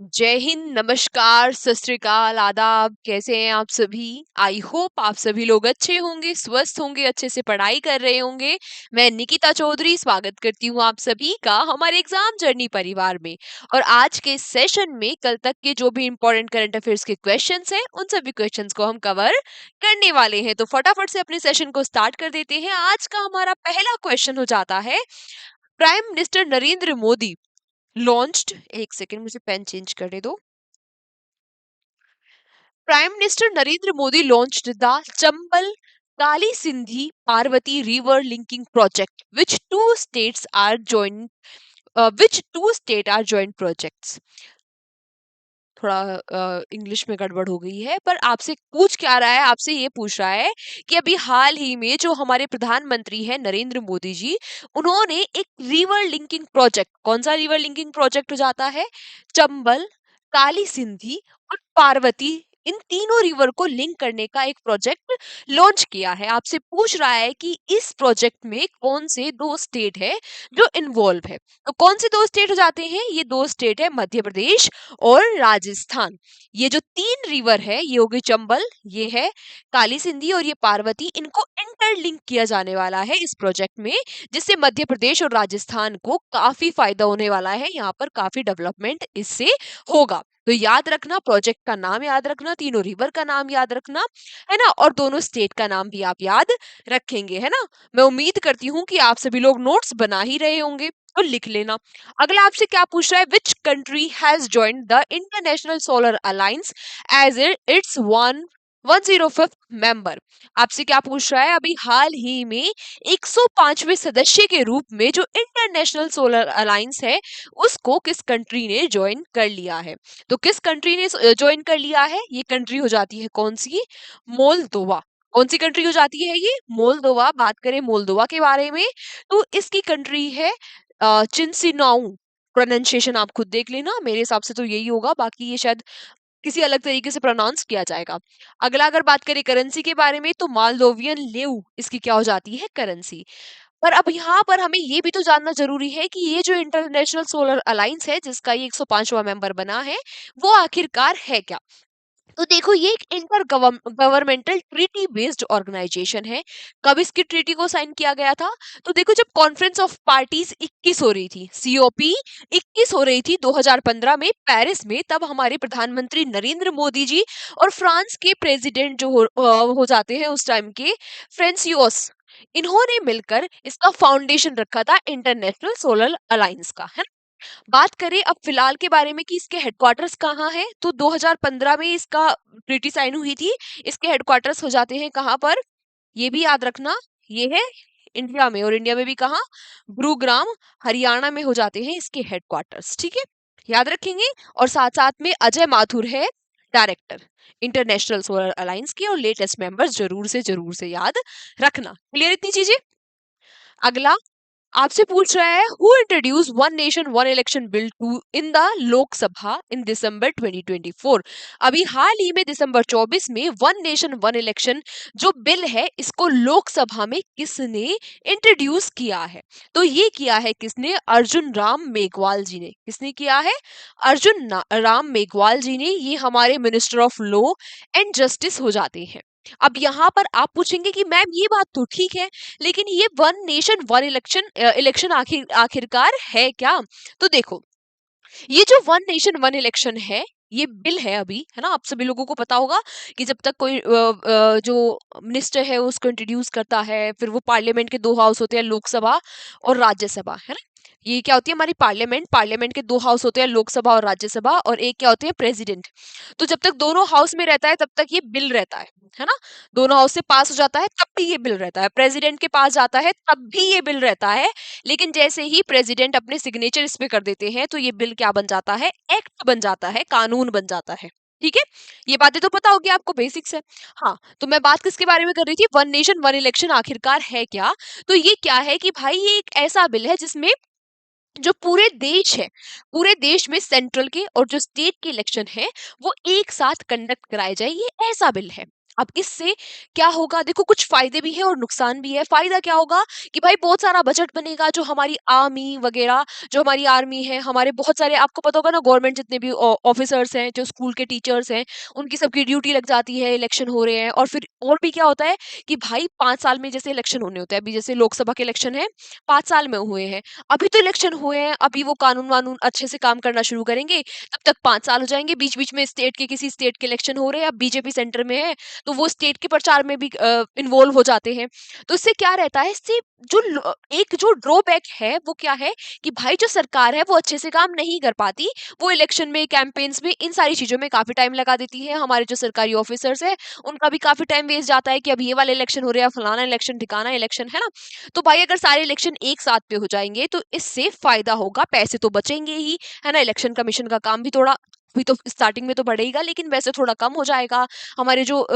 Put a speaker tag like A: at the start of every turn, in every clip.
A: जय हिंद, नमस्कार, सत श्री अकाल, आदाब। कैसे हैं आप सभी? आई होप आप सभी लोग अच्छे होंगे, स्वस्थ होंगे, अच्छे से पढ़ाई कर रहे होंगे। मैं निकिता चौधरी स्वागत करती हूँ आप सभी का हमारे एग्जाम जर्नी परिवार में। और आज के सेशन में कल तक के जो भी इंपॉर्टेंट करंट अफेयर्स के क्वेश्चंस हैं, उन सभी क्वेश्चंस को हम कवर करने वाले हैं। तो फटाफट से अपने सेशन को स्टार्ट कर देते हैं। आज का हमारा पहला क्वेश्चन हो जाता है, prime minister Narendra Modi launched, एक सेकेंड मुझे पेन चेंज करने दो। Prime Minister Narendra Modi launched the Chambal Kali Sindhi Parvati River Linking Project, which two state are joint projects. थोड़ा इंग्लिश में गड़बड़ हो गई है, पर आपसे पूछ क्या रहा है, आपसे ये पूछ रहा है कि अभी हाल ही में जो हमारे प्रधानमंत्री हैं नरेंद्र मोदी जी, उन्होंने एक रिवर लिंकिंग प्रोजेक्ट, कौन सा रिवर लिंकिंग प्रोजेक्ट हो जाता है? चंबल, काली सिंधी और पार्वती, इन तीनों रिवर को लिंक करने का एक प्रोजेक्ट लॉन्च किया है। आपसे पूछ रहा है कि इस प्रोजेक्ट में कौन से दो स्टेट है जो इन्वॉल्व है। तो कौन से दो स्टेट हो जाते हैं? ये दो स्टेट है मध्य प्रदेश और राजस्थान। ये जो तीन रिवर है, ये हो गई चंबल, ये है काली सिंधी और ये पार्वती, इनको इंटरलिंक किया जाने वाला है इस प्रोजेक्ट में, जिससे मध्य प्रदेश और राजस्थान को काफी फायदा होने वाला है। यहाँ पर काफी डेवलपमेंट इससे होगा। तो याद रखना, प्रोजेक्ट का नाम याद रखना, तीनों रिवर का नाम याद रखना, है ना, और दोनों स्टेट का नाम भी आप याद रखेंगे, है ना। मैं उम्मीद करती हूँ कि आप सभी लोग नोट्स बना ही रहे होंगे, तो लिख लेना। अगला आपसे क्या पूछ रहा है, which country has joined the international solar alliance as its 105th member. आपसे क्या पूछ रहा है, अभी हाल ही में 105वें सदस्य के रूप में जो इंटरनेशनल सोलर अलायंस है, उसको किस कंट्री ने ज्वाइन कर लिया है? तो किस कंट्री ने ज्वाइन कर लिया है? ये कंट्री हो जाती है कौन सी? मोल्दोवा। कौन सी कंट्री हो जाती है ये? मोल्दोवा। बात करें मोल्दोवा के बारे में, तो इसकी कंट्री है चिंसिनाऊ। प्रोनाउंसिएशन आप खुद देख लेना, मेरे हिसाब से तो यही होगा, बाकी ये शायद किसी अलग तरीके से प्रोनाउंस किया जाएगा। अगला अगर बात करें करेंसी के बारे में, तो मालदोवियन लेव इसकी क्या हो जाती है? करेंसी। पर अब यहाँ पर हमें ये भी तो जानना जरूरी है कि ये जो इंटरनेशनल सोलर अलायंस है, जिसका ये 105वां मेंबर बना है, वो आखिरकार है क्या? तो देखो, ये एक intergovernmental treaty based organisation है। कब इसकी ट्रीटी को साइन किया गया था? तो देखो, जब कॉन्फ्रेंस ऑफ पार्टीज 21 हो रही थी, सीओपी 21 हो रही थी 2015 में पेरिस में, तब हमारे प्रधानमंत्री नरेंद्र मोदी जी और फ्रांस के प्रेसिडेंट जो हो जाते हैं उस टाइम के, फ्रांसियोस, इन्होंने मिलकर इसका फाउंडेशन रखा था इंटरनेशनल सोलर अलायंस का, है। बात करें अब फिलहाल के बारे में कि इसके हेडक्वार्टर्स कहाँ हैं, तो 2015 में इसका ट्रीटी साइन हुई थी। इसके हेडक्वार्टर्स हो जाते हैं कहाँ पर? ये भी याद रखना, ये है इंडिया में, और इंडिया में भी कहाँ? गुरुग्राम, हरियाणा में हो जाते हैं इसके हेडक्वार्टर्स, ठीक है, याद रखेंगे। और साथ साथ में अजय माथुर है डायरेक्टर इंटरनेशनल सोलर अलायंस के, और लेटेस्ट मेंबर्स जरूर से याद रखना। क्लियर इतनी चीजें? अगला आपसे पूछ रहा है, who introduce one nation one election bill to in the Lok Sabha in December 2024। अभी हाल ही में दिसंबर 24 में वन नेशन वन इलेक्शन जो बिल है, इसको लोकसभा में किसने इंट्रोड्यूस किया है? तो ये किया है किसने? अर्जुन राम मेघवाल जी ने। किसने किया है? राम मेघवाल जी ने। ये हमारे minister of law and justice हो जाते हैं। अब यहाँ पर आप पूछेंगे कि मैम ये बात तो ठीक है, लेकिन ये वन नेशन वन इलेक्शन आखिरकार है क्या? तो देखो, ये जो वन नेशन वन इलेक्शन है, ये बिल है अभी, है ना। आप सभी लोगों को पता होगा कि जब तक कोई जो मिनिस्टर है उसको इंट्रोड्यूस करता है, फिर वो पार्लियामेंट के दो हाउस होते हैं, लोकसभा और राज्यसभा, है ना। ये क्या होती है हमारी पार्लियामेंट? पार्लियामेंट के दो हाउस होते हैं, लोकसभा और राज्यसभा, और एक क्या होती है? प्रेसिडेंट। तो जब तक दोनों हाउस में रहता है, तब तक ये बिल रहता है ना। दोनों हाउस से पास हो जाता है, तब भी ये बिल रहता है। प्रेसिडेंट के पास जाता है, तब भी ये बिल रहता है। लेकिन जैसे ही प्रेसिडेंट अपने सिग्नेचर इस पे कर देते हैं, तो ये बिल क्या बन जाता है? एक्ट बन जाता है, कानून बन जाता है। ठीक है, ये बातें तो पता होगी आपको, बेसिक्स है। हाँ, तो मैं बात किसके बारे में कर रही थी? वन नेशन वन इलेक्शन आखिरकार है क्या? तो ये क्या है कि भाई, ये एक ऐसा बिल है जिसमें जो पूरे देश है, पूरे देश में सेंट्रल के और जो स्टेट के इलेक्शन है, वो एक साथ कंडक्ट कराए जाए, ये ऐसा बिल है। अब इससे क्या होगा, देखो कुछ फायदे भी है और नुकसान भी है। फायदा क्या होगा कि भाई बहुत सारा बजट बनेगा, जो हमारी आर्मी वगैरह, जो हमारी आर्मी है, हमारे बहुत सारे, आपको पता होगा ना, गवर्नमेंट जितने भी ऑफिसर्स हैं, जो स्कूल के टीचर्स हैं, उनकी सबकी ड्यूटी लग जाती है, इलेक्शन हो रहे हैं। और फिर और भी क्या होता है कि भाई 5 साल में जैसे इलेक्शन होने होते हैं, अभी जैसे लोकसभा के इलेक्शन है 5 साल में हुए हैं, अभी तो इलेक्शन हुए हैं, अभी वो कानून वानून अच्छे से काम करना शुरू करेंगे, तब तक 5 साल हो जाएंगे। बीच बीच में स्टेट के, किसी स्टेट के इलेक्शन हो रहे हैं, अब बीजेपी सेंटर में है, तो वो स्टेट के प्रचार में भी इन्वॉल्व हो जाते हैं। तो इससे क्या रहता है, इससे एक जो ड्रॉबैक है वो क्या है कि भाई जो सरकार है वो अच्छे से काम नहीं कर पाती, वो इलेक्शन में, कैंपेन्स में, इन सारी चीजों में काफी टाइम लगा देती है। हमारे जो सरकारी ऑफिसर्स है उनका भी काफी टाइम वेस्ट जाता है कि अब ये वाला इलेक्शन हो रहा है, फलाना इलेक्शन, ठिकाना इलेक्शन, है ना। तो भाई अगर सारे इलेक्शन एक साथ पे हो जाएंगे तो इससे फायदा होगा, पैसे तो बचेंगे ही, है ना। इलेक्शन कमीशन का काम भी थोड़ा, अभी तो स्टार्टिंग में तो बढ़ेगा, लेकिन वैसे थोड़ा कम हो जाएगा। हमारे जो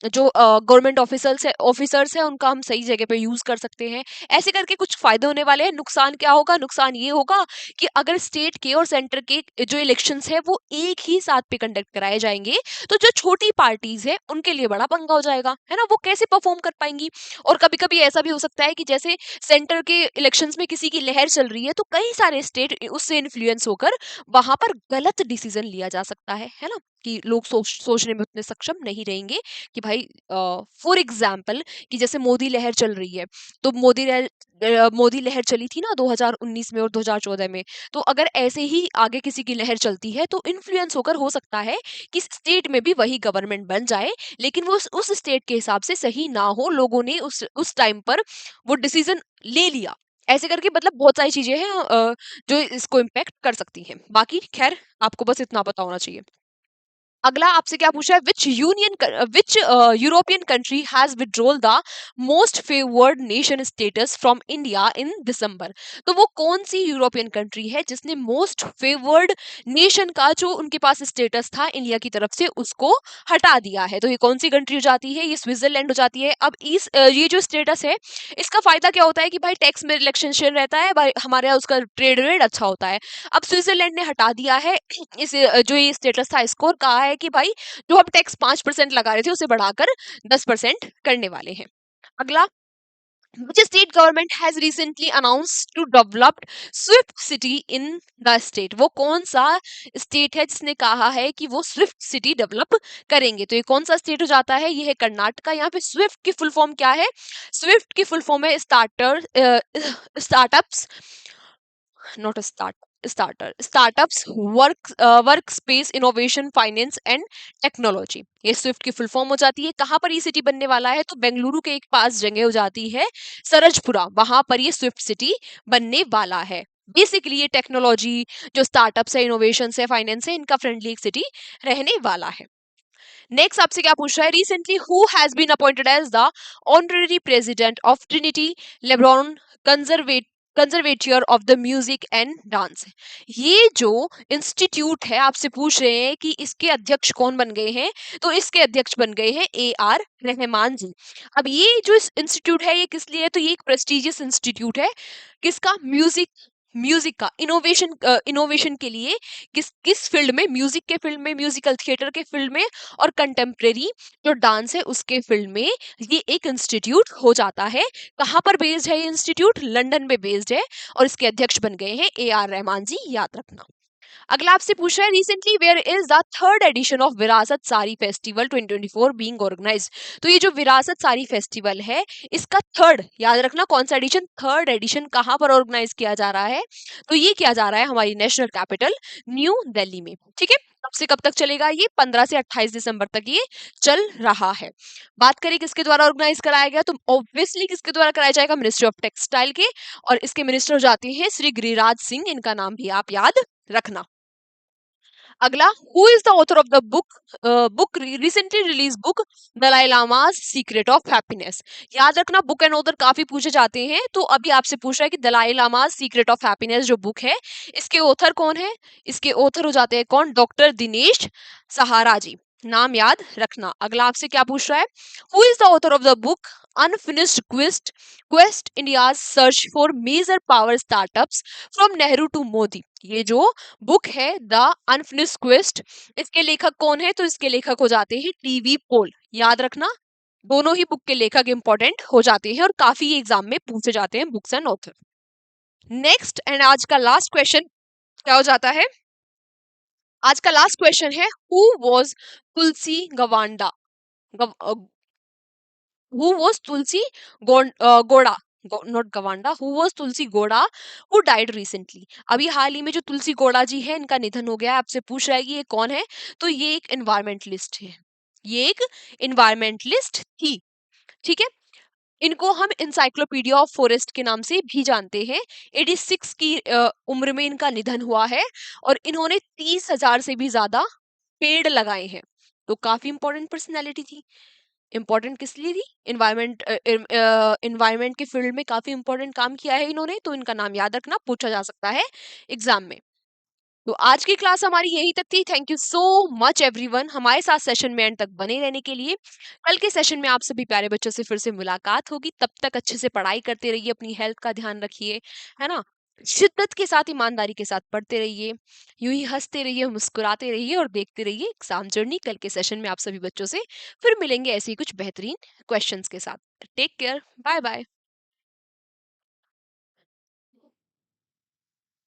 A: गवर्नमेंट ऑफिसर्स हैं उनका हम सही जगह पे यूज कर सकते हैं। ऐसे करके कुछ फायदे होने वाले हैं। नुकसान क्या होगा, नुकसान ये होगा कि अगर स्टेट के और सेंटर के जो इलेक्शंस है वो एक ही साथ पे कंडक्ट कराए जाएंगे, तो जो छोटी पार्टीज है उनके लिए बड़ा पंगा हो जाएगा, है ना। वो कैसे परफॉर्म कर पाएंगी। और कभी कभी ऐसा भी हो सकता है कि जैसे सेंटर के इलेक्शंस में किसी की लहर चल रही है, तो कई सारे स्टेट उससे इन्फ्लुएंस होकर वहां पर गलत डिसीजन लिया जा सकता है ना। कि लोग सोचने में उतने सक्षम नहीं रहेंगे कि भाई, फॉर एग्जाम्पल, कि जैसे मोदी लहर चल रही है, तो मोदी लहर चली थी ना 2019 में और 2014 में। तो अगर ऐसे ही आगे किसी की लहर चलती है तो इन्फ्लुएंस होकर हो सकता है कि स्टेट में भी वही गवर्नमेंट बन जाए, लेकिन वो उस स्टेट के हिसाब से सही ना हो, लोगों ने उस टाइम पर वो डिसीजन ले लिया। ऐसे करके मतलब बहुत सारी चीजें हैं जो इसको इम्पेक्ट कर सकती हैं। बाकी खैर आपको बस इतना पता होना चाहिए। अगला आपसे क्या पूछा है, which European country has withdrawal the most favoured nation status from India in December. तो वो कौन सी यूरोपियन कंट्री है जिसने मोस्ट फेवर्ड नेशन का जो उनके पास स्टेटस था इंडिया की तरफ से, उसको हटा दिया है। तो ये कौन सी कंट्री हो जाती है, ये स्विट्जरलैंड हो जाती है। अब ये जो स्टेटस है, इसका फायदा क्या होता है कि भाई टैक्स में रिलैक्सेशन रहता है, भाई हमारे यहाँ उसका ट्रेड रेट अच्छा होता है। अब स्विट्जरलैंड ने हटा दिया है जो ये स्टेटस था, स्कोर कहा है कि भाई जो हम टैक्स 5% लगा रहे थे उसे बढ़ाकर 10% करने वाले हैं। अगला, which state government has recently announced to develop Swift City in the state। वो कौन सा स्टेट है जिसने कहा है कि वो स्विफ्ट सिटी डेवलप करेंगे। तो ये कौन सा स्टेट हो जाता है, ये है कर्नाटका। यहाँ पे स्विफ्ट की फुल फॉर्म क्या है, स्विफ्ट की फुल फॉर्म है startups, not startups, work space, innovation, finance and technology. ये स्विफ्ट की फुल फॉर्म हो जाती है। कहाँ पर ये सिटी बनने वाला है, तो बेंगलुरु के एक पास जगह हो जाती है सरजपुरा, वहां पर ये स्विफ्ट सिटी बनने वाला है। बेसिकली ये टेक्नोलॉजी, जो स्टार्टअप्स है, इनोवेशन है, फाइनेंस है, इनका फ्रेंडली एक सिटी रहने वाला है। नेक्स्ट आपसे क्या पूछ रहा है, recently who has been appointed as the honorary president of Trinity Laban conservatoire of the music and dance. ये जो इंस्टीट्यूट है, आपसे पूछ रहे हैं कि इसके अध्यक्ष कौन बन गए हैं, तो इसके अध्यक्ष बन गए हैं A R रहमान जी। अब ये जो इंस्टीट्यूट है ये किस लिए है, तो ये एक प्रेस्टिजियस इंस्टीट्यूट है, किसका, म्यूजिक, म्यूजिक का, इनोवेशन के लिए। किस किस फील्ड में, म्यूजिक के फील्ड में, म्यूजिकल थिएटर के फील्ड में, और कंटेम्प्रेरी जो डांस है उसके फील्ड में ये एक इंस्टीट्यूट हो जाता है। कहाँ पर बेस्ड है ये इंस्टीट्यूट, लंदन में बेस्ड है, और इसके अध्यक्ष बन गए हैं A R रहमान जी, याद रखना। अगला आपसे पूछ रहा है, recently where is the third edition of Virasat sari festival 2024 being organised. तो ये जो विरासत सारी फेस्टिवल है, इसका थर्ड, याद रखना कौन सा एडिशन, थर्ड एडिशन कहाँ पर ऑर्गेनाइज किया जा रहा है, तो ये किया जा रहा है हमारी नेशनल कैपिटल न्यू दिल्ली में। ठीक है, कब से कब तक चलेगा ये, 15 से 28 दिसंबर तक ये चल रहा है। बात करें किसके द्वारा ऑर्गेनाइज कराया गया, तो ऑब्वियसली किसके द्वारा कराया जाएगा, मिनिस्ट्री ऑफ टेक्सटाइल के, और इसके मिनिस्टर हो जाते हैं श्री गिरिराज सिंह, इनका नाम भी आप याद रखना। अगला, who is the author of the book recently release book Dalai Lama's secret of happiness. याद रखना बुक एंड ऑथर काफी पूछे जाते हैं, तो अभी आपसे पूछ रहा है कि Dalai Lama's secret of happiness जो बुक है, इसके ऑथर कौन है, इसके ऑथर हो जाते हैं कौन, डॉक्टर दिनेश सहारा जी, नाम याद रखना। अगला आपसे क्या पूछ रहा है, who is the author of the book unfinished quest India's search for major power startups from Nehru to Modi. ये जो बुक है द अनफिनिश्ड क्वेस्ट, इसके लेखक कौन है? तो इसके लेखक हो जाते हैं टीवी पोल। याद रखना, दोनों ही बुक के लेखक इंपॉर्टेंट हो जाते हैं और काफी एग्जाम में पूछे जाते हैं books and author. Next and आज का लास्ट क्वेश्चन क्या हो जाता है? आज का लास्ट क्वेश्चन है, who was Tulsi Gawanda? Who was Tulsi Gowda, not Gawanda, who was Tulsi Gowda who died recently? अभी हाल ही में जो तुलसी गोड़ा जी है, इनका निधन हो गया है। आपसे पूछ रहा है कि ये कौन है? तो ये एक एनवायरमेंटलिस्ट है, ये एक एनवायरमेंटलिस्ट थी। ठीक है, इनको हम इंसाइक्लोपीडिया ऑफ फॉरेस्ट के नाम से भी जानते हैं। 86 की उम्र में इनका निधन हुआ है और इन्होंने 30,000 से भी ज्यादा पेड़ लगाए हैं। तो काफी इंपॉर्टेंट पर्सनैलिटी थी। इंपॉर्टेंट किस लिए थी? इन्वायरमेंट के फील्ड में काफी इंपॉर्टेंट काम किया है इन्होंने, तो इनका नाम याद रखना, पूछा जा सकता है एग्जाम में। तो आज की क्लास हमारी यहीं तक थी। Thank you so much everyone हमारे साथ सेशन में एंड तक बने रहने के लिए। कल के सेशन में आप सभी प्यारे बच्चों से फिर से मुलाकात होगी। तब तक अच्छे से पढ़ाई करते रहिए, अपनी हेल्थ का ध्यान रखिए, है ना। शिद्दत के साथ, ईमानदारी के साथ पढ़ते रहिए, यूं ही हंसते रहिए, मुस्कुराते रहिए और देखते रहिए एग्जाम जर्नी। कल के सेशन में आप सभी बच्चों से फिर मिलेंगे ऐसे ही कुछ बेहतरीन क्वेश्चंस के साथ। Take care, bye bye.